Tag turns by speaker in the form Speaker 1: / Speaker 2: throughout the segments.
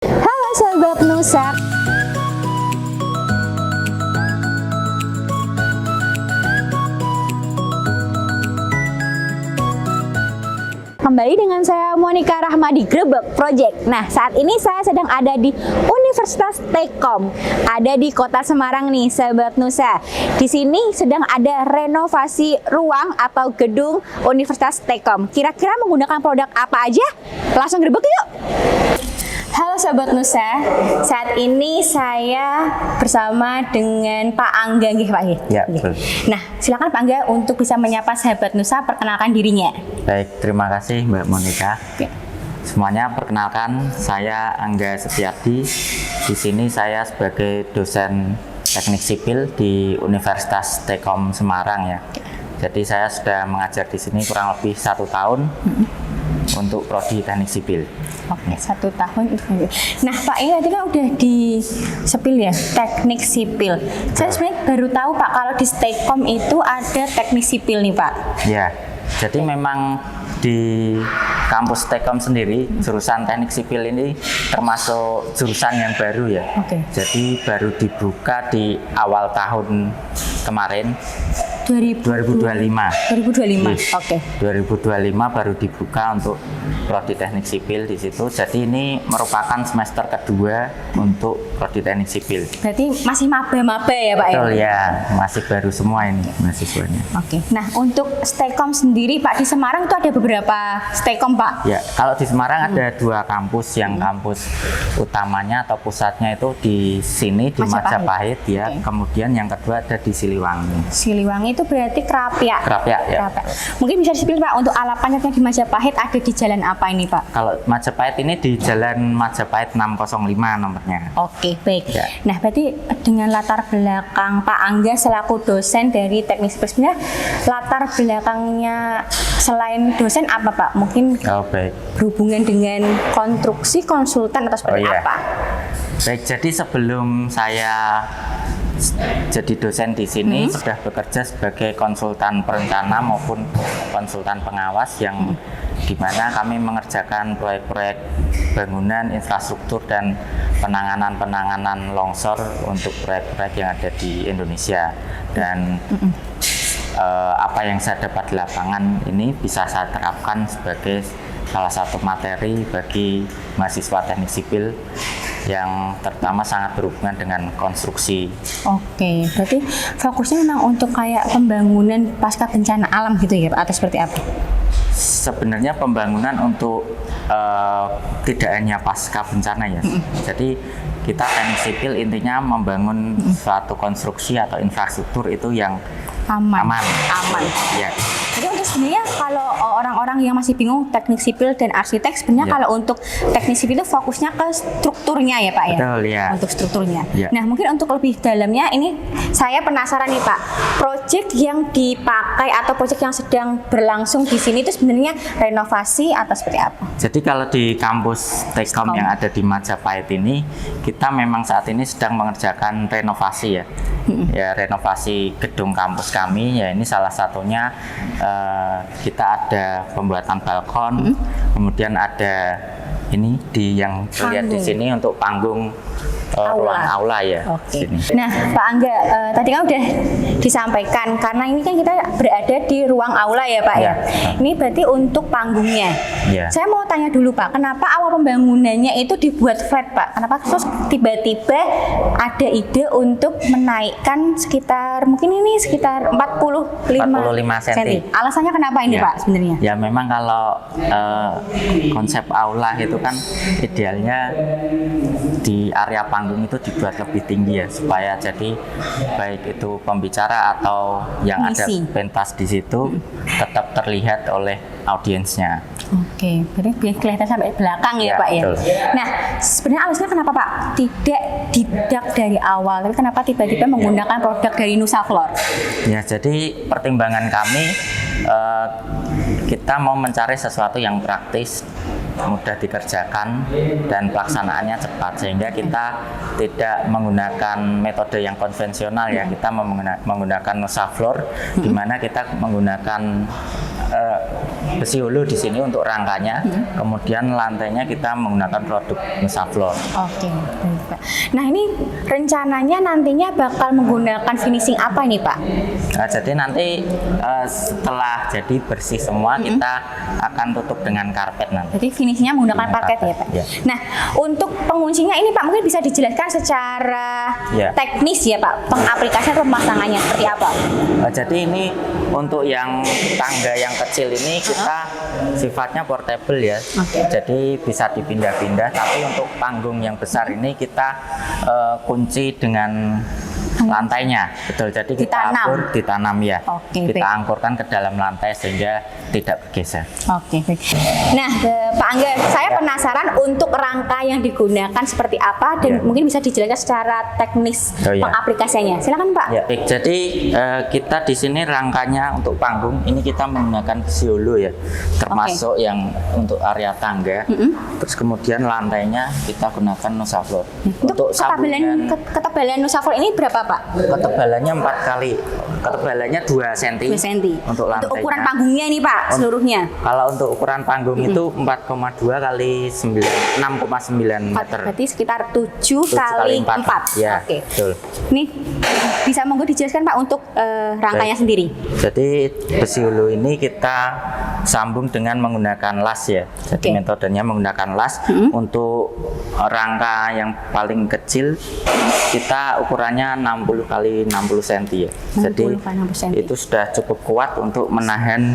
Speaker 1: Halo Sobat Nusa. Kembali dengan saya Monica Rahmadi Grebek Project. Nah, saat ini saya sedang ada di Universitas Tekkom. Ada di Kota Semarang nih, Sobat Nusa. Di sini sedang ada renovasi ruang atau gedung Universitas Tekkom. Kira-kira menggunakan produk apa aja? Langsung grebek yuk. Halo Sobat Nusa, saat ini saya bersama dengan Pak Angga, nggih Pak?
Speaker 2: Ya, betul.
Speaker 1: Nah, silakan Pak Angga untuk bisa menyapa Sobat Nusa, perkenalkan dirinya.
Speaker 2: Baik, terima kasih Mbak Monica.
Speaker 1: Oke.
Speaker 2: Semuanya perkenalkan, saya Angga Setiardi. Di sini saya sebagai dosen teknik sipil di Universitas Tekkom Semarang ya. Jadi saya sudah mengajar di sini kurang lebih 1 tahun untuk prodi teknik sipil.
Speaker 1: Oke, 1 tahun. Nah Pak, ini tadi kan udah di sipil ya, teknik sipil. Saya sebenarnya baru tahu Pak kalau di Tekkom itu ada teknik sipil nih Pak.
Speaker 2: Ya, jadi memang di kampus Tekkom sendiri jurusan teknik sipil ini termasuk jurusan yang baru ya.
Speaker 1: Oke.
Speaker 2: Jadi baru dibuka di awal tahun kemarin 2025.
Speaker 1: 2025.
Speaker 2: Yes.
Speaker 1: Oke.
Speaker 2: 2025 baru dibuka untuk prodi teknik sipil di situ. Jadi ini merupakan semester kedua untuk prodi teknik sipil.
Speaker 1: Berarti masih maba-maba ya Pak
Speaker 2: Betul
Speaker 1: ya?
Speaker 2: ya, masih baru semua ini mahasiswanya.
Speaker 1: Oke. Nah, untuk Tekkom sendiri Pak, di Semarang itu ada beberapa Tekkom Pak.
Speaker 2: Ya, kalau di Semarang ada 2 kampus, yang kampus utamanya atau pusatnya itu di sini di Majapahit ya.
Speaker 1: Oke.
Speaker 2: Kemudian yang kedua ada di Siliwangi.
Speaker 1: Siliwangi itu berarti Krapyak.
Speaker 2: Krapyak ya.
Speaker 1: Krapyak. Mungkin bisa disebut Pak, untuk alapannya di Majapahit ada di jalan apa ini Pak?
Speaker 2: Kalau Majapahit ini di Jalan Majapahit 605 nomornya.
Speaker 1: Oke, baik.
Speaker 2: Ya.
Speaker 1: Nah, berarti dengan latar belakang Pak Angga selaku dosen dari teknik sipil, sebenarnya latar belakangnya selain dosen apa Pak? Mungkin
Speaker 2: Oh, baik.
Speaker 1: berhubungan dengan konstruksi, konsultan atau seperti
Speaker 2: iya.
Speaker 1: apa?
Speaker 2: Baik, jadi sebelum saya jadi dosen di sini sudah bekerja sebagai konsultan perencana maupun konsultan pengawas yang di mana kami mengerjakan proyek-proyek bangunan, infrastruktur dan penanganan longsor untuk proyek-proyek yang ada di Indonesia. Dan apa yang saya dapat di lapangan ini bisa saya terapkan sebagai salah satu materi bagi mahasiswa teknik sipil yang terutama sangat berhubungan dengan konstruksi.
Speaker 1: Oke, berarti fokusnya memang untuk kayak pembangunan pasca bencana alam gitu ya Pak, atau seperti apa?
Speaker 2: Sebenarnya pembangunan untuk tidak hanya pasca bencana ya. Jadi kita teknik sipil intinya membangun suatu konstruksi atau infrastruktur itu yang aman. Ya.
Speaker 1: Jadi untuk sebenarnya kalau orang-orang yang masih bingung teknik sipil dan arsitek, sebenarnya
Speaker 2: Ya.
Speaker 1: kalau untuk teknik sipil itu fokusnya ke strukturnya ya Pak ya?
Speaker 2: Betul, ya.
Speaker 1: Untuk strukturnya.
Speaker 2: Ya.
Speaker 1: Nah mungkin untuk lebih dalamnya ini saya penasaran nih Pak, proyek yang dipakai atau proyek yang sedang berlangsung di sini itu sebenarnya renovasi atau seperti apa?
Speaker 2: Jadi kalau di kampus Tekkom yang ada di Majapahit ini, kita memang saat ini sedang mengerjakan renovasi ya. Ya, renovasi gedung kampus kami ya, ini salah satunya kita ada pembuatan balkon, kemudian ada ini yang terlihat di sini untuk panggung ruang aula ya.
Speaker 1: Oke.
Speaker 2: Sini.
Speaker 1: Nah, Pak Angga, tadi kan udah disampaikan karena ini kan kita berada di ruang aula ya, Pak ya.
Speaker 2: Ya.
Speaker 1: Ini berarti untuk panggungnya.
Speaker 2: Ya.
Speaker 1: Saya mau tanya dulu, Pak, kenapa awal pembangunannya itu dibuat flat, Pak? Kenapa terus tiba-tiba ada ide untuk menaikkan sekitar mungkin ini sekitar 45
Speaker 2: cm.
Speaker 1: Alasannya kenapa ini,
Speaker 2: Ya.
Speaker 1: Pak, sebenarnya?
Speaker 2: Ya memang kalau konsep aula itu kan idealnya di area panggung itu dibuat lebih tinggi ya, supaya jadi baik itu pembicara atau yang ada
Speaker 1: Ngisi.
Speaker 2: pentas di situ tetap terlihat oleh audiensnya.
Speaker 1: Oke, berarti biar kelihatan sampai belakang ya,
Speaker 2: Ya,
Speaker 1: Pak ya.
Speaker 2: betul.
Speaker 1: Nah, sebenarnya alasannya kenapa Pak tidak didak dari awal, tapi kenapa tiba-tiba menggunakan produk dari Nusaflor?
Speaker 2: Ya, jadi pertimbangan kami kita mau mencari sesuatu yang praktis, mudah dikerjakan dan pelaksanaannya cepat, sehingga kita tidak menggunakan metode yang konvensional ya. Kita menggunakan Nusaflor, di mana kita menggunakan besi hulu di sini untuk rangkanya. Kemudian lantainya kita menggunakan produk Nusa Floor.
Speaker 1: Oke, baik, Pak. Nah, ini rencananya nantinya bakal menggunakan finishing apa ini, Pak?
Speaker 2: Nah, jadi nanti setelah jadi bersih semua, kita akan tutup dengan karpet nanti.
Speaker 1: Jadi finishingnya menggunakan
Speaker 2: Dengan
Speaker 1: parket ya,
Speaker 2: karpet,
Speaker 1: Pak?
Speaker 2: ya.
Speaker 1: Nah, untuk penguncinya ini, Pak, mungkin bisa dijelaskan secara
Speaker 2: Ya.
Speaker 1: teknis ya, Pak, pengaplikasian atau pemasangannya seperti apa?
Speaker 2: Jadi ini untuk yang tangga yang kecil ini kita sifatnya portable ya.
Speaker 1: Oke.
Speaker 2: Jadi bisa dipindah-pindah. Tapi untuk panggung yang besar ini kita kunci dengan lantainya, betul. Jadi kita ditanam ya.
Speaker 1: Oke,
Speaker 2: kita
Speaker 1: baik.
Speaker 2: angkurkan ke dalam lantai sehingga tidak bergeser.
Speaker 1: Oke, baik. Nah, Pak Angga, saya penasaran untuk rangka yang digunakan seperti apa dan
Speaker 2: Ya.
Speaker 1: mungkin bisa dijelaskan secara teknis
Speaker 2: Oh, ya.
Speaker 1: pengaplikasiannya. Silakan, Pak.
Speaker 2: Ya, baik. Jadi kita di sini rangkanya untuk panggung ini kita menggunakan besi hulu ya, termasuk yang untuk area tangga. Terus kemudian lantainya kita gunakan Nusa Floor.
Speaker 1: Untuk ketebalan Nusa Floor ini berapa, Pak?
Speaker 2: Ketebalannya 4 kali, ketebalannya 2 cm.
Speaker 1: 2 cm.
Speaker 2: Untuk lantainya.
Speaker 1: ukuran panggungnya ini, Pak, seluruhnya.
Speaker 2: Kalau untuk ukuran panggung itu 4,2 kali 6,9 meter.
Speaker 1: Berarti sekitar 7
Speaker 2: 7
Speaker 1: kali 4.
Speaker 2: Ya,
Speaker 1: Oke.
Speaker 2: betul.
Speaker 1: Ini bisa monggo dijelaskan, Pak, untuk rangkanya
Speaker 2: Baik.
Speaker 1: sendiri.
Speaker 2: Jadi besi hulu ini kita sambung dengan menggunakan las ya. Jadi
Speaker 1: Oke.
Speaker 2: metodenya menggunakan las. Untuk rangka yang paling kecil kita ukurannya 60 kali 60 cm ya.
Speaker 1: 60
Speaker 2: Jadi
Speaker 1: kali 60 cm.
Speaker 2: itu sudah cukup kuat untuk menahan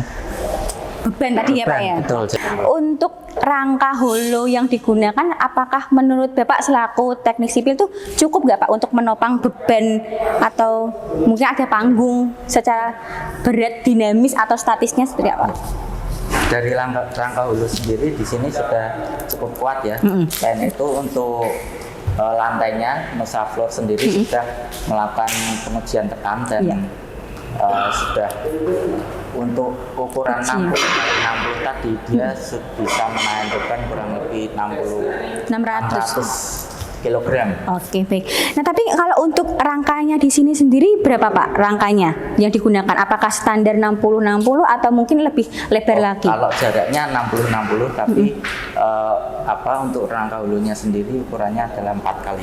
Speaker 1: Beban tadi ya, Pak
Speaker 2: beban.
Speaker 1: ya.
Speaker 2: Betul.
Speaker 1: Untuk rangka holo yang digunakan, apakah menurut Bapak selaku teknik sipil itu cukup nggak, Pak, untuk menopang beban atau mungkin ada panggung secara berat, dinamis atau statisnya seperti apa?
Speaker 2: Dari rangka hulu sendiri di sini sudah cukup kuat ya. Selain itu untuk lantainya Nusa Floor sendiri sudah melakukan pengujian tekan dan
Speaker 1: Iya.
Speaker 2: Sudah untuk ukuran 60 kali 60 tadi dia bisa menahan beban kurang lebih 600 kilogram.
Speaker 1: Oke, baik. Nah, tapi kalau untuk rangkanya di sini sendiri berapa, Pak, rangkanya yang digunakan? Apakah standar 60-60 atau mungkin lebih lebar lagi?
Speaker 2: Kalau jaraknya 60-60 tapi untuk rangka hulunya sendiri ukurannya adalah 4 kali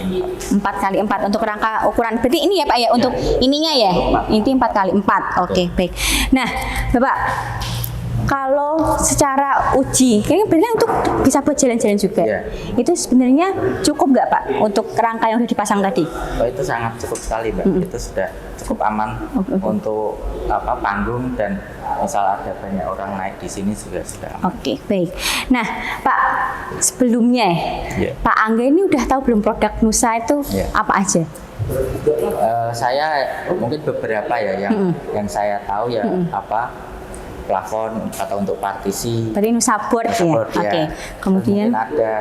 Speaker 2: 4.
Speaker 1: 4 kali 4 untuk rangka ukuran. Berarti ini ya, Pak ya, untuk ininya ya. Ini 4 kali 4. Oke, baik. Nah, Bapak, kalau secara uji, kayaknya benar untuk bisa buat jalan-jalan juga.
Speaker 2: Iya.
Speaker 1: Itu sebenarnya cukup nggak, Pak, untuk rangka yang sudah dipasang tadi?
Speaker 2: Oh, itu sangat cukup sekali, Mbak. Itu sudah cukup aman untuk panggung dan misal ada banyak orang naik di sini juga sudah aman.
Speaker 1: Oke, baik. Nah, Pak, sebelumnya
Speaker 2: Iya.
Speaker 1: Pak Angga ini udah tahu belum produk Nusa itu
Speaker 2: Iya.
Speaker 1: apa aja?
Speaker 2: Saya mungkin beberapa ya yang saya tahu ya plafon atau untuk partisi.
Speaker 1: Berarti Nusa Board ya?
Speaker 2: Board,
Speaker 1: Oke.
Speaker 2: ya.
Speaker 1: Kemudian
Speaker 2: Mungkin ada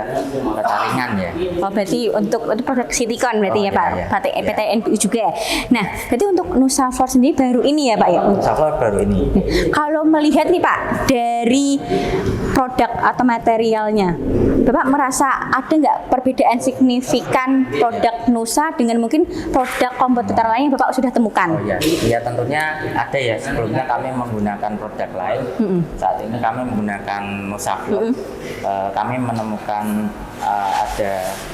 Speaker 2: bata ringan ya.
Speaker 1: oh, berarti untuk produk Citycon berarti
Speaker 2: Oh,
Speaker 1: ya, Pak.
Speaker 2: iya, iya.
Speaker 1: PT
Speaker 2: Iya.
Speaker 1: PT NBU juga ya. Nah, berarti untuk Nusa Floor sendiri baru ini ya, Pak ya?
Speaker 2: Nusa Floor baru ini.
Speaker 1: Kalau melihat nih, Pak, dari produk atau materialnya, Bapak merasa ada nggak perbedaan signifikan produk Nusa dengan mungkin produk kompetitor lain yang Bapak sudah temukan?
Speaker 2: Oh ya, ya tentunya ada ya. Sebelumnya kami menggunakan produk lain. Saat ini kami menggunakan Nusa Floor. Kami menemukan ada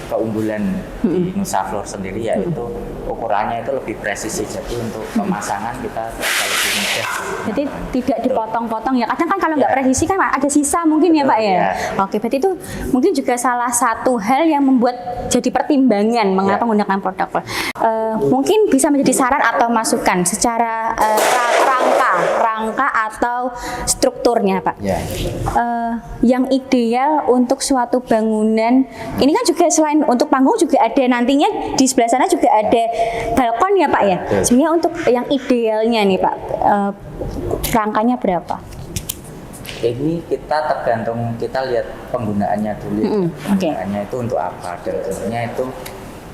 Speaker 2: keunggulan di Nusa Floor sendiri, yaitu ukurannya itu lebih presisi. Jadi untuk pemasangan kita bisa lebih mudah.
Speaker 1: Jadi tidak dipotong-potong ya. Kadang kan kalau nggak
Speaker 2: Ya.
Speaker 1: presisi kan ada sisa mungkin ya,
Speaker 2: Betul,
Speaker 1: Pak ya.
Speaker 2: ya.
Speaker 1: Oke, berarti itu mungkin juga salah satu hal yang membuat jadi pertimbangan mengapa
Speaker 2: Ya.
Speaker 1: menggunakan produk. Mungkin bisa menjadi saran atau masukan secara rangka atau strukturnya, Pak.
Speaker 2: Ya.
Speaker 1: Yang ideal untuk suatu bangunan ini kan juga selain untuk panggung juga ada nantinya di sebelah sana juga ada balkon ya, Pak ya.
Speaker 2: Betul.
Speaker 1: Sebenarnya untuk yang idealnya nih, Pak, rangkanya berapa?
Speaker 2: Ini kita tergantung, kita lihat penggunaannya dulu.
Speaker 1: Oke.
Speaker 2: Penggunaannya itu untuk apa? Dan tentunya itu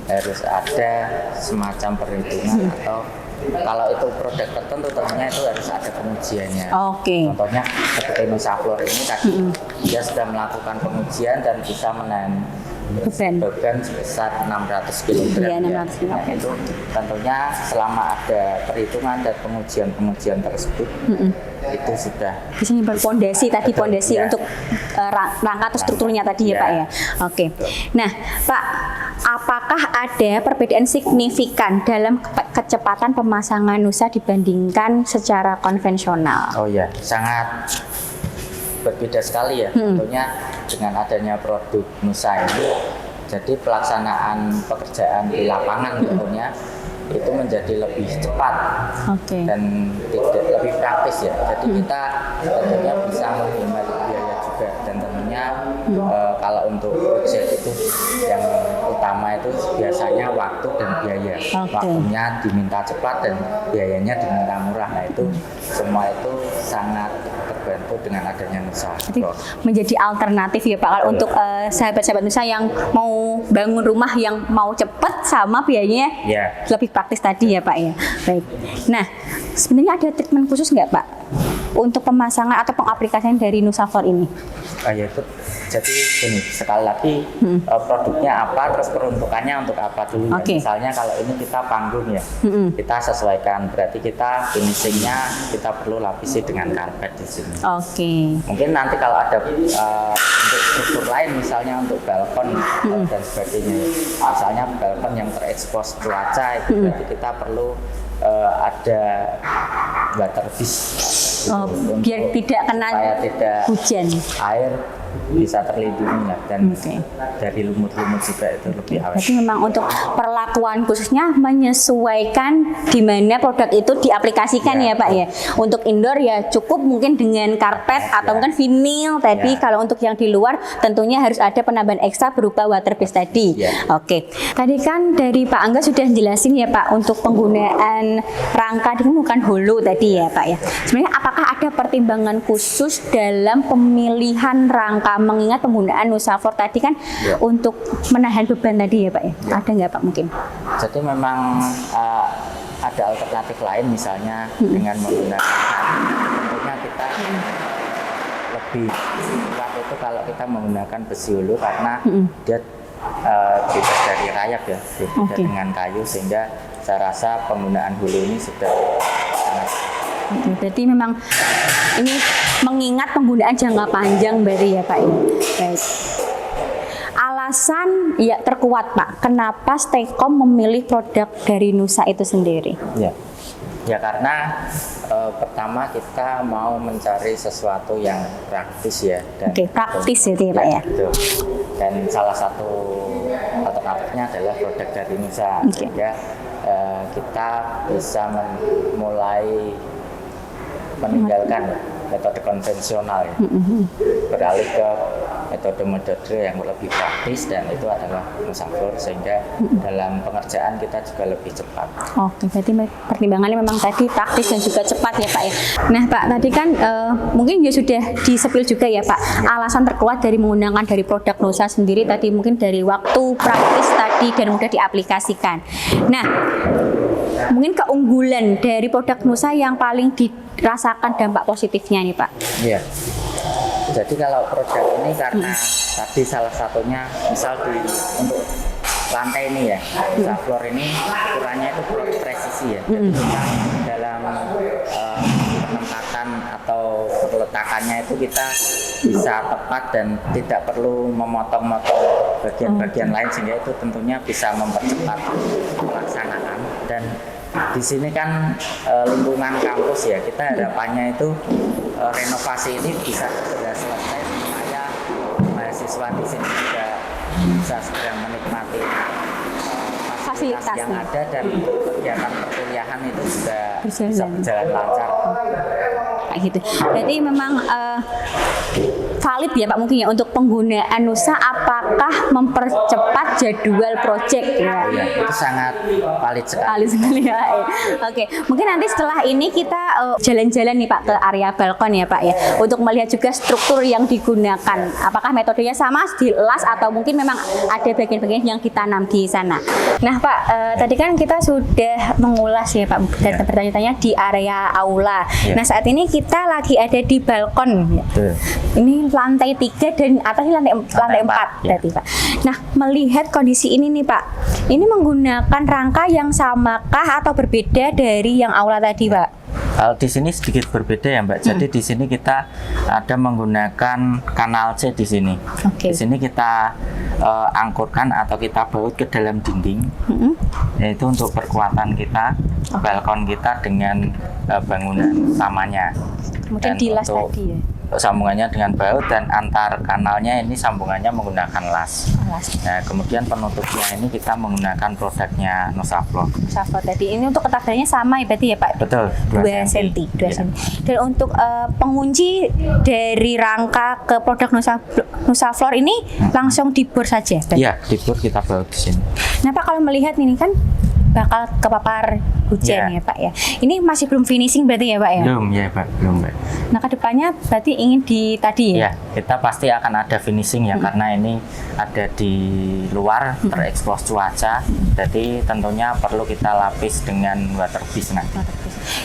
Speaker 2: harus ada semacam perhitungan atau kalau itu produk tertentu tentunya itu harus ada pengujiannya.
Speaker 1: Oke.
Speaker 2: Contohnya seperti Nusa Floor ini tadi dia sudah melakukan pengujian dan bisa menahan beban sebesar 600 kg.
Speaker 1: Iya, 600 kg.
Speaker 2: Nah, itu tentunya selama ada perhitungan dan pengujian tersebut itu sudah
Speaker 1: bisa nyimpan pondasi tadi,
Speaker 2: betul,
Speaker 1: pondasi
Speaker 2: ya.
Speaker 1: untuk rangka atau strukturnya tadi ya
Speaker 2: Ya.
Speaker 1: Pak ya. Oke. Nah Pak, apakah ada perbedaan signifikan dalam kecepatan pemasangan nusa dibandingkan secara konvensional?
Speaker 2: Oh ya, sangat berbeda sekali ya. Tentunya dengan adanya produk Nusa ini, jadi pelaksanaan pekerjaan di lapangan tentunya itu menjadi lebih cepat
Speaker 1: Oke.
Speaker 2: dan tidak lebih praktis ya. Jadi kita tentunya bisa menghemat biaya juga, dan tentunya kalau untuk proyek itu yang utama itu biasanya waktu dan biaya.
Speaker 1: Oke.
Speaker 2: Waktunya diminta cepat dan biayanya diminta murah. Nah itu semua itu sangat terbantu dengan adanya Nusa.
Speaker 1: Jadi menjadi alternatif ya Pak kalau untuk sahabat-sahabat Nusa yang mau bangun rumah yang mau cepat sama biayanya
Speaker 2: Ya.
Speaker 1: lebih praktis tadi ya Pak ya. Baik. Nah, sebenarnya ada treatment khusus nggak Pak untuk pemasangan atau pengaplikasian dari Nusaflor ini?
Speaker 2: Ya itu jadi gini, sekali lagi produknya apa, terus peruntukannya untuk apa dulu ya.
Speaker 1: Oke.
Speaker 2: Misalnya kalau ini kita panggung ya, kita sesuaikan, berarti kita finishingnya kita perlu lapisi dengan karpet di sini.
Speaker 1: Oke.
Speaker 2: Mungkin nanti kalau ada untuk struktur lain, misalnya untuk balkon dan sebagainya, misalnya balkon yang terekspos cuaca, itu berarti kita perlu ada water dish.
Speaker 1: Oh, biar tidak kena
Speaker 2: supaya tidak
Speaker 1: hujan.
Speaker 2: air bisa terlindungi lah, dan
Speaker 1: Oke.
Speaker 2: dari lumut-lumut juga itu lebih awet.
Speaker 1: Berarti memang untuk perlakuan khususnya menyesuaikan di mana produk itu diaplikasikan ya,
Speaker 2: Ya.
Speaker 1: Pak ya. Untuk indoor ya cukup mungkin dengan karpet atau
Speaker 2: Ya.
Speaker 1: mungkin vinil tadi.
Speaker 2: Ya.
Speaker 1: Kalau untuk yang di luar tentunya harus ada penambahan ekstra berupa water base tadi.
Speaker 2: Ya.
Speaker 1: Oke. Tadi kan dari Pak Angga sudah jelasin ya Pak untuk penggunaan rangka ini bukan hulu tadi ya Pak ya. Sebenarnya apakah ada pertimbangan khusus dalam pemilihan rangka, mengingat penggunaan Nusaflor tadi kan
Speaker 2: Ya.
Speaker 1: untuk menahan beban tadi ya Pak ya?
Speaker 2: Ya.
Speaker 1: Ada nggak Pak mungkin?
Speaker 2: Jadi memang ada alternatif lain, misalnya dengan menggunakan tentunya kita lebih kuat itu kalau kita menggunakan besi hulu, karena dia bebas dari rayap ya, beda
Speaker 1: Oke.
Speaker 2: dengan kayu, sehingga saya rasa penggunaan hulu ini sudah sangat.
Speaker 1: Oke, berarti memang ini mengingat penggunaan jangka panjang berarti ya Pak ya. Baik. Alasan ya terkuat Pak, kenapa Staycom memilih produk dari Nusa itu sendiri?
Speaker 2: Ya karena pertama kita mau mencari sesuatu yang praktis ya. Dan
Speaker 1: Oke, praktis ya Pak ya.
Speaker 2: betul. Dan salah satu alternatifnya adalah produk dari Nusa,
Speaker 1: Oke.
Speaker 2: sehingga kita bisa mulai meninggalkan metode konvensional ya, beralih ke metode yang lebih praktis, dan itu adalah Nusaflor, sehingga dalam pengerjaan kita juga lebih cepat.
Speaker 1: Oke, berarti pertimbangannya memang tadi praktis dan juga cepat ya Pak ya. Nah Pak, tadi kan mungkin ya sudah disepil juga ya Pak, alasan terkuat dari menggunakan dari produk Nusa sendiri tadi mungkin dari waktu praktis tadi dan mudah diaplikasikan. Nah, mungkin keunggulan dari produk Nusa yang paling dirasakan dampak positifnya nih Pak.
Speaker 2: Iya. Jadi kalau produk ini karena tadi salah satunya misal untuk lantai ini ya, Nusaflor ini ukurannya itu presisi ya. Jadi kita dalam penempatan atau peletakannya itu kita bisa tepat dan tidak perlu memotong-motong bagian-bagian lain, sehingga itu tentunya bisa mempercepat pelaksanaan. Dan di sini kan lingkungan kampus ya, kita harapannya itu renovasi ini bisa segera selesai supaya mahasiswa di sini juga bisa segera menikmati fasilitas yang ada, dan kegiatan perkuliahan itu juga bisa berjalan lancar.
Speaker 1: Kayak gitu. Berarti memang valid ya Pak mungkin ya untuk penggunaan Nusa, apakah mempercepat jadwal proyek ya?
Speaker 2: Ya, itu sangat valid sekali.
Speaker 1: Valid sekali ya. Oke, mungkin nanti setelah ini kita jalan-jalan nih Pak ke area balkon ya Pak ya, untuk melihat juga struktur yang digunakan. Apakah metodenya sama dilas atau mungkin memang ada bagian-bagian yang ditanam di sana. Nah Pak, tadi kan kita sudah mengulas ya Pak dan bertanya-tanya di area aula. Nah saat ini kita lagi ada di balkon. Ini lantai 3 dan atasnya lantai 4 berarti Pak. Nah melihat kondisi ini nih Pak, ini menggunakan rangka yang samakah atau berbeda dari yang aula tadi Pak?
Speaker 2: Kalau di sini sedikit berbeda ya Mbak. Jadi di sini kita ada menggunakan kanal C di sini. Di sini kita angkurkan atau kita baut ke dalam dinding, yaitu untuk perkuatan kita, balkon kita dengan bangunan samanya.
Speaker 1: Kemudian dilas tadi ya.
Speaker 2: Sambungannya dengan baut dan antar kanalnya ini sambungannya menggunakan las. Nah, kemudian penutupnya ini kita menggunakan produknya Nosafloor.
Speaker 1: Nosafloor tadi ini untuk ketabahannya sama ya berarti ya Pak?
Speaker 2: Betul,
Speaker 1: 2 cm. Dan untuk pengunci dari rangka ke produk Nosafloor ini langsung dibor saja?
Speaker 2: Iya, dibor kita baut di sini.
Speaker 1: Nah Pak, kalau melihat ini kan bakal kepapar hujan ya Pak ya. Ini masih belum finishing berarti ya Pak ya?
Speaker 2: Belum ya Pak, belum Pak.
Speaker 1: Nah kedepannya berarti ingin di tadi ya?
Speaker 2: Ya, kita pasti akan ada finishing ya, karena ini ada di luar terekspos cuaca, jadi tentunya perlu kita lapis dengan waterpiece nanti.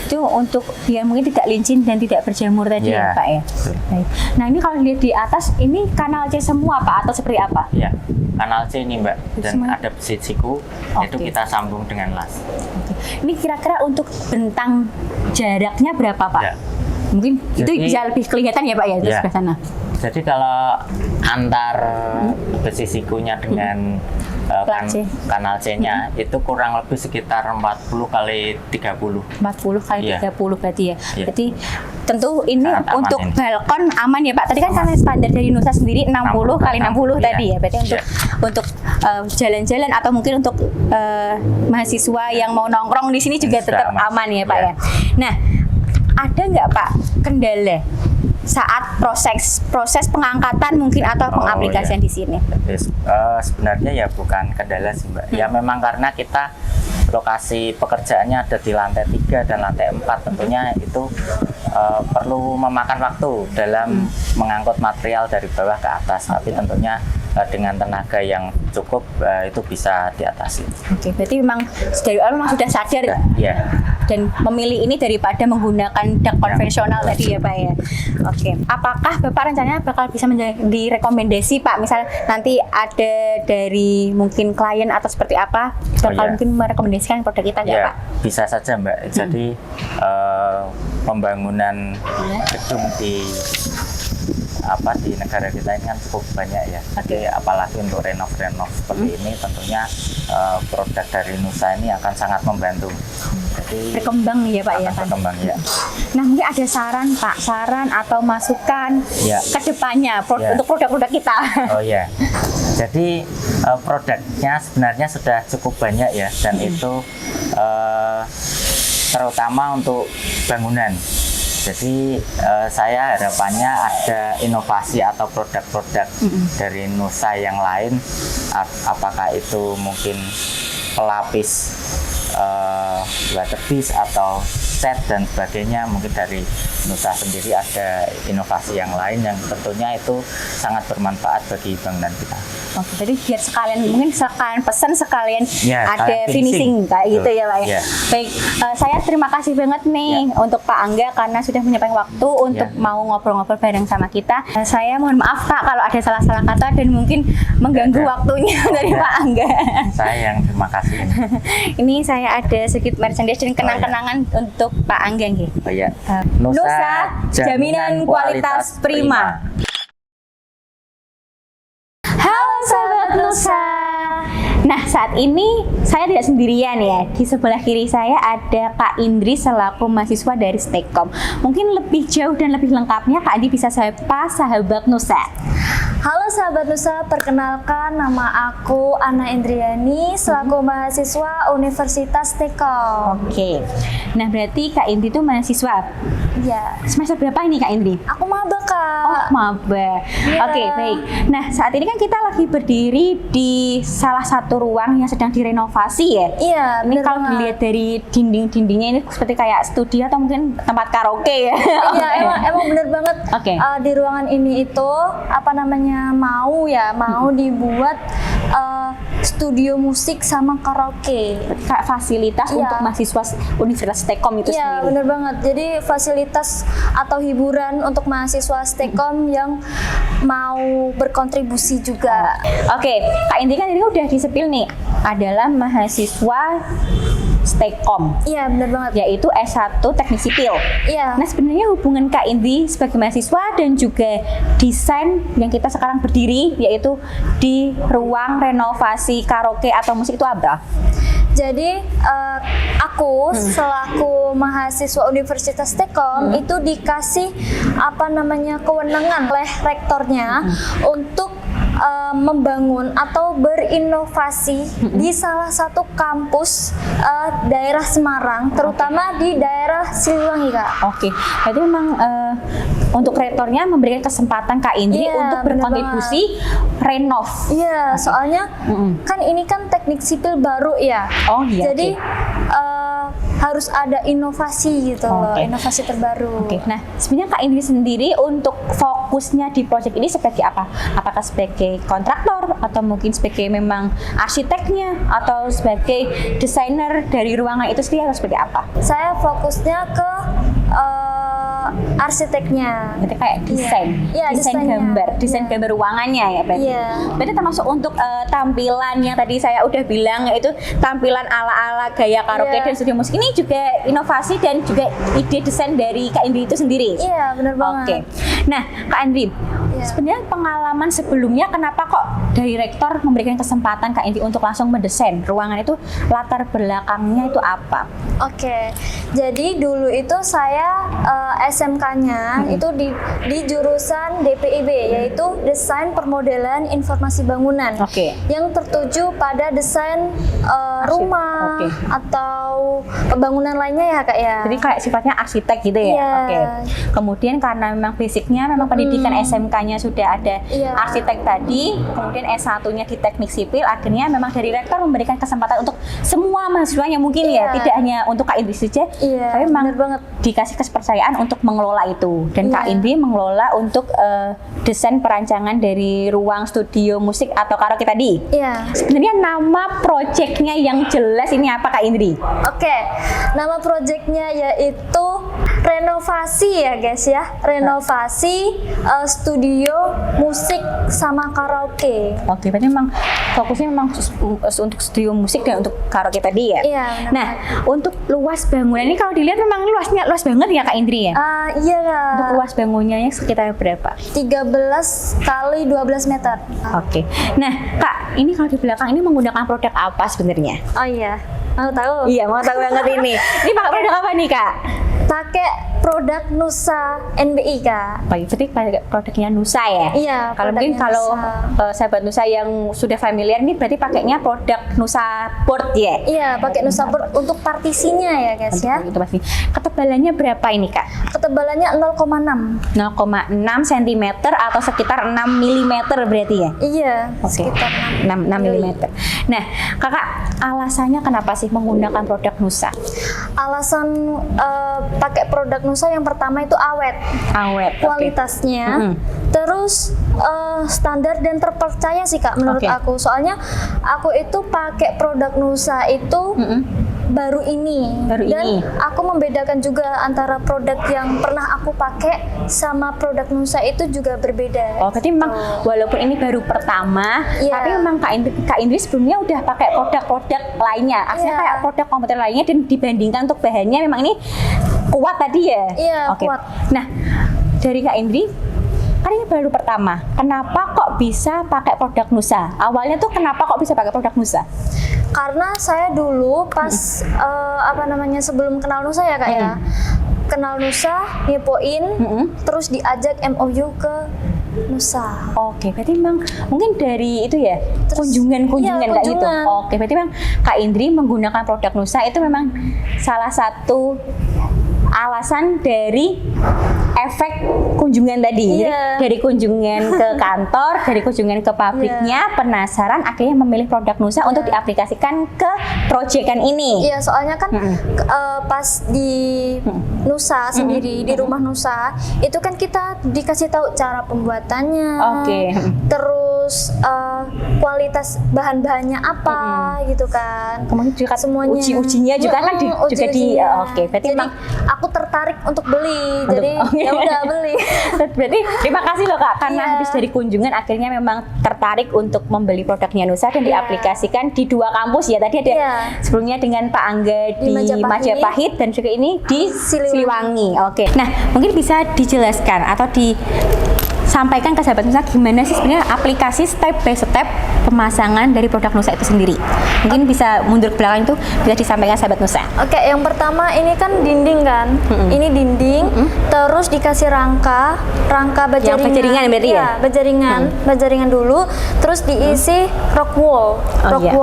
Speaker 1: Itu untuk biar mungkin tidak licin dan tidak berjamur tadi ya Pak ya? Baik. Nah ini kalau dilihat di atas, ini kanal C semua Pak atau seperti apa?
Speaker 2: Ya, kanal C ini Mbak, dan ada besi siku, itu kita sambung dengan las.
Speaker 1: Ini kira-kira untuk bentang jaraknya berapa Pak? Ya. Mungkin jadi, itu bisa lebih kelihatan ya Pak ya, di sebelah sana.
Speaker 2: Jadi kalau antar besi sikunya dengan kanal C-nya itu kurang lebih sekitar 40 kali 30. 40
Speaker 1: kali 30 berarti ya. Berarti tentu ini untuk balkon aman ya Pak. Tadi kan karena standar dari Nusa sendiri 60 kali 60 tadi ya. Berarti untuk jalan-jalan atau mungkin untuk mahasiswa yang mau nongkrong di sini juga tetap aman ya Pak ya. Nah, ada nggak Pak kendala saat proses pengangkatan mungkin atau pengaplikasian di sini?
Speaker 2: Sebenarnya ya bukan kendala sih Mbak. Ya memang karena kita lokasi pekerjaannya ada di lantai 3 dan lantai 4, tentunya itu perlu memakan waktu dalam mengangkut material dari bawah ke atas, tapi tentunya dengan tenaga yang cukup itu bisa diatasi.
Speaker 1: Oke, berarti memang dari awal memang sudah sadar dan memilih ini daripada menggunakan dak konvensional tadi ya Pak ya. Oke, apakah Bapak rencananya bakal bisa menjadi rekomendasi Pak, misal nanti ada dari mungkin klien atau seperti apa bakal mungkin merekomendasikan produk kita nggak Pak?
Speaker 2: Bisa saja Mbak. Jadi pembangunan gedung di negara kita ini kan cukup banyak ya. Jadi apalagi untuk renov seperti ini, tentunya produk dari Nusa ini akan sangat membantu. Jadi
Speaker 1: berkembang ya Pak ya.
Speaker 2: Berkembang ya.
Speaker 1: Nah mungkin ada saran Pak, atau masukan ke depannya untuk produk-produk kita. Oh ya.
Speaker 2: Jadi produknya sebenarnya sudah cukup banyak ya, dan itu terutama untuk bangunan. Jadi saya harapannya ada inovasi atau produk-produk dari Nusa yang lain, apakah itu mungkin pelapis waterpiece atau set dan sebagainya. Mungkin dari Nusa sendiri ada inovasi yang lain yang tentunya itu sangat bermanfaat bagi bangunan kita.
Speaker 1: Oke, jadi biar sekalian pesan sekalian ada finishing kayak gitu ya Pak ya. Baik, saya terima kasih banget nih untuk Pak Angga karena sudah menyempatkan waktu untuk mau ngobrol-ngobrol bareng sama kita. Saya mohon maaf Pak kalau ada salah-salah kata dan mungkin mengganggu waktunya dari Pak Angga.
Speaker 2: Saya yang terima kasih.
Speaker 1: Ini saya ada sedikit merchandise dan kenang-kenangan untuk Pak Angga nggih. Nusa, jaminan kualitas prima. Halo Sobat Nusa. Nah saat ini saya tidak sendirian ya. Di sebelah kiri saya ada Kak Indri selaku mahasiswa dari Stekom. Mungkin lebih jauh dan lebih lengkapnya Kak Indri bisa sapa sahabat Nusa.
Speaker 3: Halo sahabat Nusa, perkenalkan nama aku Ana Indriani selaku mahasiswa Universitas Telkom.
Speaker 1: Oke. Nah, berarti Kak Indri itu mahasiswa.
Speaker 3: Ya,
Speaker 1: Semester berapa ini Kak Indri?
Speaker 3: aku maba Kak.
Speaker 1: Oh, maba.
Speaker 3: Iya.
Speaker 1: Oke, baik. Nah, saat ini kan kita lagi berdiri di salah satu ruang yang sedang direnovasi ya.
Speaker 3: Iya,
Speaker 1: Ini
Speaker 3: bener
Speaker 1: kalau
Speaker 3: banget.
Speaker 1: dilihat dari dinding-dindingnya ini seperti kayak studio atau mungkin tempat karaoke ya.
Speaker 3: Iya, emang bener banget.
Speaker 1: Oke.
Speaker 3: Di ruangan ini itu mau dibuat studio musik sama karaoke.
Speaker 1: Kayak fasilitas
Speaker 3: Iya.
Speaker 1: untuk mahasiswa Universitas Telkom itu
Speaker 3: Iya,
Speaker 1: sendiri.
Speaker 3: bener banget. Jadi fasilitas atau hiburan untuk mahasiswa Stekom yang mau berkontribusi juga.
Speaker 1: Oke, Kak Indri kan ini udah disepil nih, adalah mahasiswa Stekom,
Speaker 3: Iya, bener banget.
Speaker 1: yaitu S1 Teknik Sipil.
Speaker 3: Iya.
Speaker 1: Nah, sebenarnya hubungan Kak Indri sebagai mahasiswa dan juga desain yang kita sekarang berdiri, yaitu di ruang renovasi karaoke atau musik itu apa?
Speaker 3: Jadi aku selaku mahasiswa Universitas Telkom itu dikasih kewenangan oleh rektornya untuk membangun atau berinovasi di salah satu kampus daerah Semarang, terutama di daerah Siliwangi, Kak.
Speaker 1: Oke, berarti memang untuk rektornya memberikan kesempatan Kak Indri
Speaker 3: Iya,
Speaker 1: untuk
Speaker 3: bener
Speaker 1: berkontribusi renov.
Speaker 3: Iya, soalnya kan ini kan teknik sipil baru ya.
Speaker 1: Oh iya.
Speaker 3: Jadi harus ada inovasi gitu loh,
Speaker 1: Oke.
Speaker 3: inovasi terbaru.
Speaker 1: Oke, nah sebenarnya Kak Indri sendiri untuk fokusnya di proyek ini sebagai apa? Apakah sebagai kontraktor atau mungkin sebagai memang arsiteknya atau sebagai desainer dari ruangan itu sendiri atau seperti apa?
Speaker 3: Saya fokusnya ke arsiteknya.
Speaker 1: Berarti kayak desain,
Speaker 3: Iya,
Speaker 1: desain
Speaker 3: desainnya.
Speaker 1: gambar, desain
Speaker 3: Iya.
Speaker 1: gambar ruangannya ya berarti.
Speaker 3: Iya.
Speaker 1: Berarti termasuk untuk tampilan yang tadi saya udah bilang yaitu tampilan ala-ala gaya karaoke
Speaker 3: Iya.
Speaker 1: dan studio musik ini juga inovasi dan juga ide desain dari Kak Indri itu sendiri.
Speaker 3: Iya, benar
Speaker 1: Oke.
Speaker 3: banget.
Speaker 1: Nah, Kak Indri,
Speaker 3: Iya.
Speaker 1: sebenarnya pengalaman sebelumnya kenapa kok dari rektor memberikan kesempatan Kak Indri untuk langsung mendesain ruangan itu, latar belakangnya itu apa?
Speaker 3: Oke, jadi dulu itu saya SMK-nya itu di jurusan DPIB, yaitu Desain Permodelan Informasi Bangunan.
Speaker 1: Oke.
Speaker 3: Yang tertuju pada desain rumah
Speaker 1: Oke.
Speaker 3: atau bangunan lainnya ya Kak ya.
Speaker 1: Jadi kayak sifatnya arsitek gitu ya.
Speaker 3: Iya.
Speaker 1: Oke. Kemudian karena memang basicnya memang pendidikan SMK-nya sudah ada
Speaker 3: Iya.
Speaker 1: arsitek tadi, kemudian S1-nya di teknik sipil, akhirnya memang dari rektor memberikan kesempatan untuk semua mahasiswanya mungkin ya,
Speaker 3: Iya.
Speaker 1: tidak hanya untuk Kak Indri saja,
Speaker 3: Iya,
Speaker 1: tapi memang
Speaker 3: bener banget.
Speaker 1: dikasih kepercayaan untuk mengelola itu. Dan Kak
Speaker 3: Iya.
Speaker 1: Indri mengelola untuk desain perancangan dari ruang studio musik atau karaoke tadi.
Speaker 3: Iya.
Speaker 1: Sebenarnya nama proyeknya yang jelas ini apa Kak Indri?
Speaker 3: Oke, nama proyeknya yaitu renovasi ya guys ya, renovasi studio musik sama karaoke.
Speaker 1: Oke, berarti memang fokusnya memang untuk studio musik dan untuk karaoke tadi ya?
Speaker 3: Iya, benar.
Speaker 1: Nah, untuk luas bangunan ini kalau dilihat memang luas banget ya Kak Indri ya?
Speaker 3: Iya Kak.
Speaker 1: Untuk luas bangunannya sekitar berapa?
Speaker 3: 13 kali 12 meter.
Speaker 1: Oke. Nah, Kak, ini kalau di belakang ini menggunakan produk apa sebenarnya?
Speaker 3: Oh iya, mau tahu?
Speaker 1: Iya, mau tahu banget ini. Ini pakai produk apa nih, Kak?
Speaker 3: Pakai produk Nusa NBI Kak.
Speaker 1: Berarti pakai produknya Nusa ya?
Speaker 3: Iya,
Speaker 1: Kalau mungkin
Speaker 3: produknya
Speaker 1: kalau
Speaker 3: Nusa.
Speaker 1: sahabat Nusa yang sudah familiar nih berarti pakainya produk Nusa Board ya?
Speaker 3: Iya, pakai Nusa Board untuk partisinya ya guys ya.
Speaker 1: Itu pasti. Ketebalannya berapa ini, Kak?
Speaker 3: Ketebalannya 0,6.
Speaker 1: 0,6 cm atau sekitar 6 mm berarti ya?
Speaker 3: Iya,
Speaker 1: Oke.
Speaker 3: sekitar
Speaker 1: 6 mm. Nah, Kakak, alasannya kenapa sih menggunakan produk Nusa?
Speaker 3: Alasan pakai produk Nusa yang pertama itu awet,
Speaker 1: Awet. oke.
Speaker 3: kualitasnya,
Speaker 1: Mm-mm.
Speaker 3: terus standar dan terpercaya sih Kak menurut
Speaker 1: Oke.
Speaker 3: aku. Soalnya aku itu pakai produk Nusa itu
Speaker 1: Mm-mm.
Speaker 3: baru ini.
Speaker 1: Baru
Speaker 3: Dan
Speaker 1: ini.
Speaker 3: aku membedakan juga antara produk yang pernah aku pakai sama produk Nusa itu juga berbeda.
Speaker 1: Oh, berarti memang walaupun ini baru pertama,
Speaker 3: Iya.
Speaker 1: tapi memang Kak Indri sebelumnya udah pakai produk-produk lainnya. Artinya
Speaker 3: Iya.
Speaker 1: kayak produk komputer lainnya dan dibandingkan untuk bahannya memang ini kuat tadi ya?
Speaker 3: Iya,
Speaker 1: Oke.
Speaker 3: kuat.
Speaker 1: Nah, dari Kak Indri, kan ini baru pertama. Kenapa kok bisa pakai produk Nusa? Awalnya tuh kenapa kok bisa pakai produk Nusa?
Speaker 3: Karena saya dulu pas sebelum kenal Nusa ya Kak ya. Kenal Nusa, ngepoin,
Speaker 1: Mm-mm.
Speaker 3: terus diajak MOU ke Nusa.
Speaker 1: Oke, berarti memang mungkin dari itu ya kunjungan-kunjungan
Speaker 3: iya,
Speaker 1: kayak gitu.
Speaker 3: kunjungan.
Speaker 1: Oke, berarti memang Kak Indri menggunakan produk Nusa itu memang salah satu alasan dari efek kunjungan tadi.
Speaker 3: Iya.
Speaker 1: Dari kunjungan ke kantor, dari kunjungan ke pabriknya, penasaran akhirnya memilih produk Nusa untuk diaplikasikan ke proyekan ini.
Speaker 3: Iya, soalnya kan pas di Nusa sendiri, di rumah Nusa, itu kan kita dikasih tahu cara pembuatannya.
Speaker 1: Oke.
Speaker 3: Terus kualitas bahan-bahannya apa gitu kan.
Speaker 1: Kemudian juga
Speaker 3: Semuanya.
Speaker 1: uji-ujinya juga kan juga di
Speaker 3: uji-ujinya.
Speaker 1: oke, berarti
Speaker 3: Jadi
Speaker 1: memang
Speaker 3: aku tertarik untuk beli. Jadi ya udah beli.
Speaker 1: berarti terima kasih loh Kak karena
Speaker 3: Iya.
Speaker 1: habis dari kunjungan akhirnya memang tertarik untuk membeli produknya Nusa dan
Speaker 3: Iya.
Speaker 1: diaplikasikan di 2 kampus ya. Tadi ada
Speaker 3: Iya.
Speaker 1: sebelumnya dengan Pak Angga di
Speaker 3: Majapahit.
Speaker 1: Majapahit dan juga ini di
Speaker 3: Siliwangi.
Speaker 1: Siliwangi. Oke. Nah, mungkin bisa dijelaskan atau disampaikan ke sahabat Nusa gimana sih sebenarnya aplikasi step by step pemasangan dari produk Nusa itu sendiri. Mungkin bisa mundur ke belakang itu bisa disampaikan sahabat Nusa.
Speaker 3: Oke, yang pertama ini kan dinding kan. Ini dinding, terus dikasih rangka bajaringan.
Speaker 1: Yang bajaringan berarti ya?
Speaker 3: Iya, bajaringan dulu, terus diisi rock wall.
Speaker 1: Oh, iya.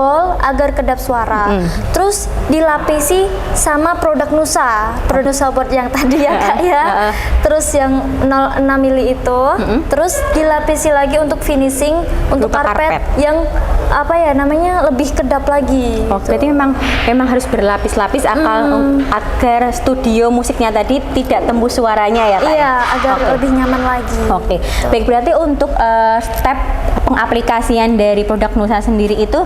Speaker 3: Agar kedap suara. Terus dilapisi sama produk Nusa. Produk Nusa board yang tadi ya Kak ya. Terus yang 0,6 mili itu, terus dilapisi lagi untuk finishing untuk
Speaker 1: Berupa
Speaker 3: karpet yang apa ya namanya lebih kedap lagi.
Speaker 1: Oh, berarti memang harus berlapis-lapis agar studio musiknya tadi tidak tembus suaranya ya Kak?
Speaker 3: Iya, agar
Speaker 1: Oke.
Speaker 3: lebih nyaman lagi.
Speaker 1: Oke, baik berarti untuk step pengaplikasian dari produk Nusa sendiri itu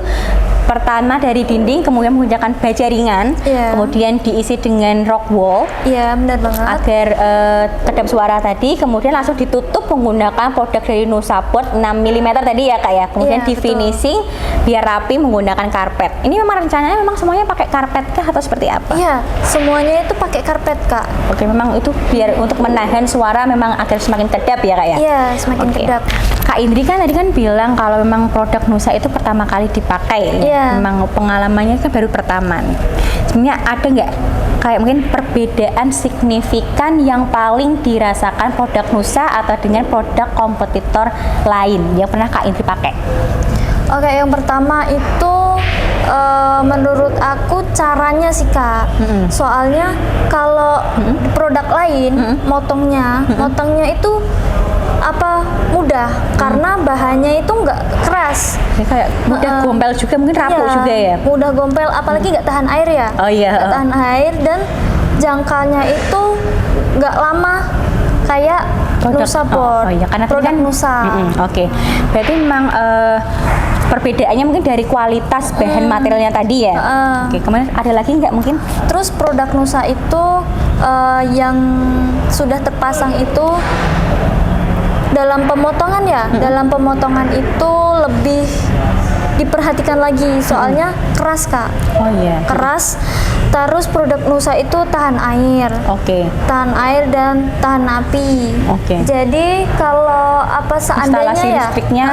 Speaker 1: pertama dari dinding, kemudian menggunakan bajaringan,
Speaker 3: Iya.
Speaker 1: kemudian diisi dengan rock wall
Speaker 3: Iya, benar banget.
Speaker 1: agar kedap suara tadi, kemudian langsung ditutup menggunakan produk dari Nusa Board 6 mm tadi ya Kak ya, kemudian
Speaker 3: Iya,
Speaker 1: di
Speaker 3: betul.
Speaker 1: finishing biar rapi menggunakan karpet. Ini memang rencananya memang semuanya pakai karpet kah atau seperti apa?
Speaker 3: Iya, semuanya itu pakai karpet Kak.
Speaker 1: Oke, memang itu biar untuk menahan suara memang agar semakin kedap ya Kak ya?
Speaker 3: Iya, semakin
Speaker 1: Oke.
Speaker 3: kedap.
Speaker 1: Kak Indri kan tadi kan bilang kalau memang produk Nusa itu pertama kali dipakai.
Speaker 3: Iya.
Speaker 1: Memang pengalamannya kan baru pertama. Sebenarnya ada nggak kayak mungkin perbedaan signifikan yang paling dirasakan produk Nusa atau dengan produk kompetitor lain yang pernah Kak Indri pakai?
Speaker 3: Oke, yang pertama itu menurut aku caranya sih Kak. Soalnya kalau produk lain motongnya itu apa mudah karena bahannya itu nggak keras.
Speaker 1: Ya, kayak mudah gompel juga, mungkin rapuh
Speaker 3: Iya,
Speaker 1: juga ya.
Speaker 3: mudah gompel, apalagi nggak tahan air ya.
Speaker 1: Oh iya.
Speaker 3: Nggak tahan air dan jangkanya itu nggak lama kayak Nusa Board.
Speaker 1: Oh iya, karena tadi
Speaker 3: produk
Speaker 1: kan
Speaker 3: Nusa.
Speaker 1: Oke, berarti memang perbedaannya mungkin dari kualitas bahan materialnya tadi ya. Oke, kemudian ada lagi nggak mungkin?
Speaker 3: Terus produk Nusa itu yang sudah terpasang itu dalam pemotongan ya, dalam pemotongan itu lebih diperhatikan lagi soalnya keras Kak.
Speaker 1: Oh iya.
Speaker 3: Keras. Terus produk Nusa itu tahan air.
Speaker 1: Oke.
Speaker 3: Tahan air dan tahan api.
Speaker 1: Oke.
Speaker 3: Jadi kalau apa seandainya
Speaker 1: Instalasi
Speaker 3: ya,
Speaker 1: listriknya,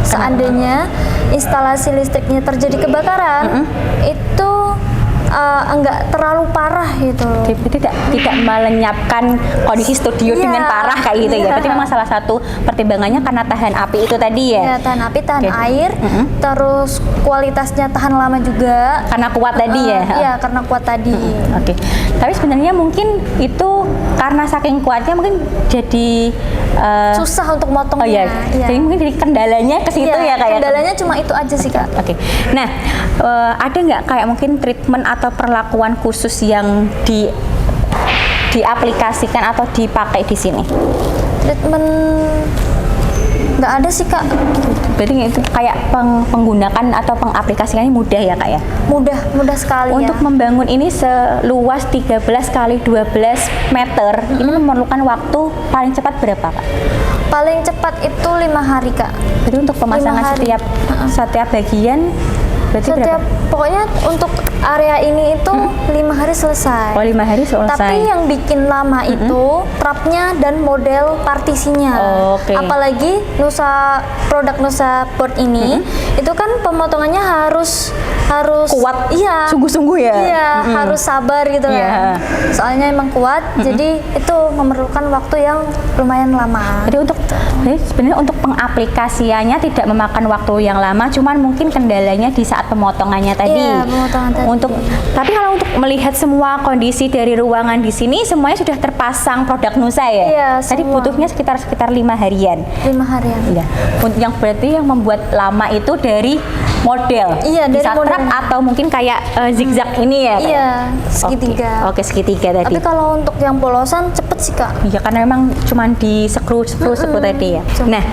Speaker 3: seandainya instalasi listriknya terjadi kebakaran, itu enggak terlalu parah gitu.
Speaker 1: Jadi tidak melenyapkan kondisi studio
Speaker 3: Iya.
Speaker 1: dengan parah kayak gitu ya.
Speaker 3: Iya.
Speaker 1: Berarti memang salah satu pertimbangannya karena tahan api itu tadi ya.
Speaker 3: Ya, tahan api, tahan
Speaker 1: Oke.
Speaker 3: air, terus kualitasnya tahan lama juga.
Speaker 1: Karena kuat tadi ya.
Speaker 3: Iya, karena kuat tadi.
Speaker 1: Oke. Tapi sebenarnya mungkin itu karena saking kuatnya mungkin jadi
Speaker 3: Susah untuk motongnya.
Speaker 1: oh iya.
Speaker 3: Iya.
Speaker 1: Jadi mungkin jadi kendalanya ke situ
Speaker 3: Iya,
Speaker 1: ya kayak.
Speaker 3: kendalanya cuma itu aja sih Kak.
Speaker 1: Oke. Nah, ada nggak kayak mungkin treatment atau perlakuan khusus yang diaplikasikan atau dipakai di sini?
Speaker 3: Treatment nggak ada sih Kak.
Speaker 1: Berarti itu kayak penggunakan atau pengaplikasikannya mudah ya Kak ya?
Speaker 3: Mudah sekali
Speaker 1: Untuk
Speaker 3: ya.
Speaker 1: membangun ini seluas 13 kali 12 meter, ini memerlukan waktu paling cepat berapa Kak?
Speaker 3: Paling cepat itu 5 hari Kak.
Speaker 1: Jadi untuk pemasangan
Speaker 3: 5 hari.
Speaker 1: setiap bagian berarti
Speaker 3: Setiap
Speaker 1: berapa?
Speaker 3: pokoknya untuk area ini itu 5 hari selesai.
Speaker 1: Oh 5 hari selesai.
Speaker 3: Tapi yang bikin lama itu trapnya dan model partisinya.
Speaker 1: Oh, oke.
Speaker 3: Apalagi produk Nusa Board ini itu kan pemotongannya harus
Speaker 1: kuat,
Speaker 3: iya,
Speaker 1: sungguh-sungguh ya.
Speaker 3: Iya, harus sabar gitu
Speaker 1: Iya.
Speaker 3: kan. Soalnya emang kuat, jadi itu memerlukan waktu yang lumayan lama.
Speaker 1: Jadi sebenarnya untuk pengaplikasiannya tidak memakan waktu yang lama, cuman mungkin kendalanya di saat pemotongannya tadi.
Speaker 3: Iya, pemotongan tadi.
Speaker 1: Tapi kalau untuk melihat semua kondisi dari ruangan di sini semuanya sudah terpasang produk Nusa ya.
Speaker 3: Iya,
Speaker 1: Tadi
Speaker 3: semua.
Speaker 1: butuhnya sekitar 5 harian.
Speaker 3: 5 harian.
Speaker 1: Iya. Yang berarti yang membuat lama itu dari model.
Speaker 3: Iya, dari
Speaker 1: bisa
Speaker 3: model.
Speaker 1: trap atau mungkin kayak zigzag ini ya. Kak?
Speaker 3: Iya, segitiga.
Speaker 1: Oke, segitiga tadi.
Speaker 3: Tapi kalau untuk yang polosan cepet sih Kak.
Speaker 1: Iya, karena memang cuma di screw tadi ya.
Speaker 3: Cuma.
Speaker 1: Nah,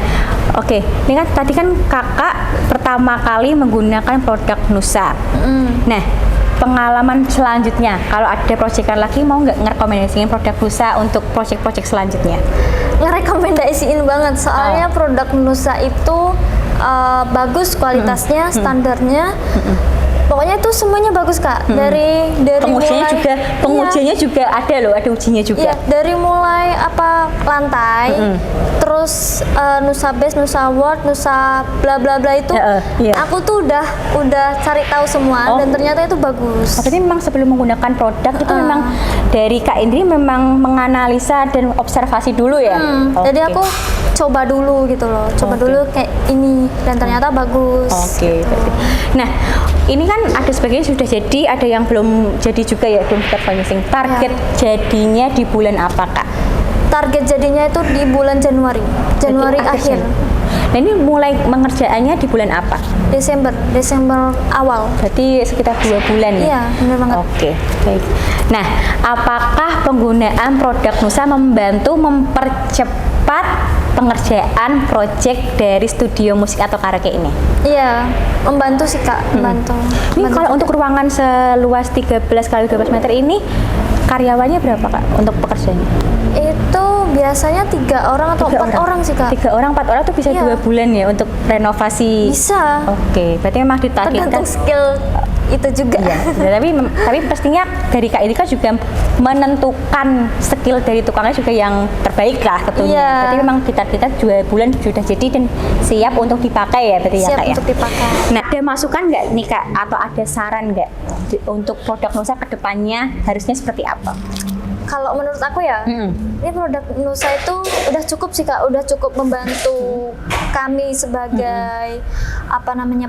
Speaker 1: oke. Ini kan tadi kan kakak pertama kali menggunakan produk Nusa. Nah, pengalaman selanjutnya, kalau ada proyekan lagi mau nggak ngerekomendasiin produk Nusa untuk proyek-proyek selanjutnya?
Speaker 3: Ngerekomendasiin banget soalnya produk Nusa itu bagus kualitasnya, standarnya. Pokoknya itu semuanya bagus Kak. Dari
Speaker 1: pengujiannya juga ada loh, ada ujinya juga.
Speaker 3: Iya, dari mulai lantai, terus Nusa Base, Nusa World, Nusa bla bla bla itu,
Speaker 1: Iya.
Speaker 3: aku tuh udah cari tahu semua dan ternyata itu bagus.
Speaker 1: Berarti memang sebelum menggunakan produk itu memang dari Kak Indri memang menganalisa dan observasi dulu ya.
Speaker 3: Jadi
Speaker 1: Oke.
Speaker 3: aku coba dulu gitu loh, dulu kayak ini dan ternyata bagus.
Speaker 1: Oke. Nah, ini kan ada sebagian sudah jadi, ada yang belum jadi juga ya, belum start finishing. Target jadinya di bulan apa Kak?
Speaker 3: Target jadinya itu di bulan Januari akhir.
Speaker 1: Nah, ini mulai mengerjaannya di bulan apa?
Speaker 3: Desember awal.
Speaker 1: Berarti sekitar 2 bulan ya?
Speaker 3: Iya, benar banget.
Speaker 1: Oke, baik. Nah, apakah penggunaan produk Nusa membantu mempercepat pengerjaan proyek dari studio musik atau karaoke ini?
Speaker 3: Iya, membantu sih Kak, membantu.
Speaker 1: Ini kalau untuk ruangan seluas 13 kali 12 meter ini karyawannya berapa Kak untuk pekerjanya?
Speaker 3: Itu biasanya 3 orang atau 4 orang sih Kak.
Speaker 1: 3 orang, 4 orang tuh bisa
Speaker 3: Iya.
Speaker 1: 2 bulan ya untuk renovasi.
Speaker 3: Bisa.
Speaker 1: Oke, berarti memang ditargetkan.
Speaker 3: Tergantung skill itu juga.
Speaker 1: Iya, tapi pastinya dari Kak ini kan juga menentukan skill dari tukangnya juga yang terbaik lah tentunya.
Speaker 3: Iya.
Speaker 1: Berarti memang kita 2 bulan sudah jadi dan siap untuk dipakai ya berarti ya
Speaker 3: Siap
Speaker 1: Kak ya.
Speaker 3: untuk dipakai.
Speaker 1: Nah, ada masukan nggak nih Kak atau ada saran nggak untuk produk Nusa ke depannya harusnya seperti apa?
Speaker 3: Kalau menurut aku ya, ini produk Nusa itu udah cukup sih Kak, udah cukup membantu kami sebagai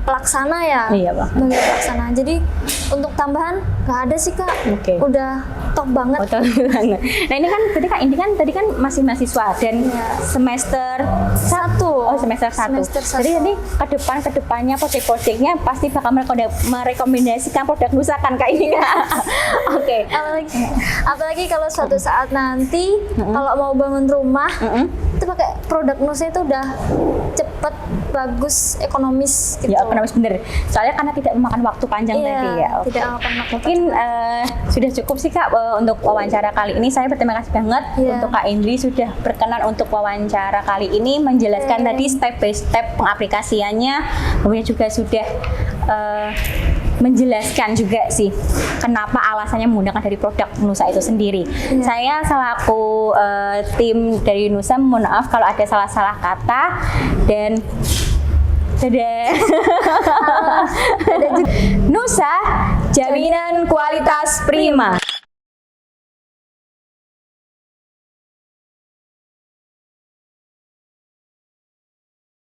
Speaker 3: pelaksana ya.
Speaker 1: Iya, Bang.
Speaker 3: Sebagai pelaksana. Jadi untuk tambahan nggak ada sih Kak.
Speaker 1: Oke.
Speaker 3: Udah top banget.
Speaker 1: Betul banget. Nah, ini kan tadi kan masih mahasiswa dan
Speaker 3: Iya.
Speaker 1: semester
Speaker 3: 1.
Speaker 1: Oh, semester 1.
Speaker 3: Semester
Speaker 1: Jadi
Speaker 3: 1.
Speaker 1: nanti ke depannya proyek-proyeknya pasti bakal merekomendasikan produk Nusa kan Kak ini Kak. Oke.
Speaker 3: Apalagi kalau suatu saat nanti kalau mau bangun rumah itu pakai produk Nusa itu udah cepet, bagus, ekonomis gitu.
Speaker 1: Ya, ekonomis bener. Soalnya karena tidak memakan waktu panjang
Speaker 3: Iya,
Speaker 1: tadi ya. Oke.
Speaker 3: tidak memakan waktu
Speaker 1: Mungkin sudah cukup sih Kak untuk wawancara kali ini. Saya berterima kasih banget
Speaker 3: Iya.
Speaker 1: untuk Kak Indri sudah berkenan untuk wawancara kali ini menjelaskan
Speaker 3: Oke.
Speaker 1: tadi step by step pengaplikasiannya. Kemudian juga sudah menjelaskan juga sih kenapa alasannya menggunakan dari produk Nusa itu sendiri.
Speaker 3: Iya.
Speaker 1: Saya selaku tim dari Nusa mohon maaf kalau ada salah-salah kata dan dadah. Nusa, jaminan kualitas prima.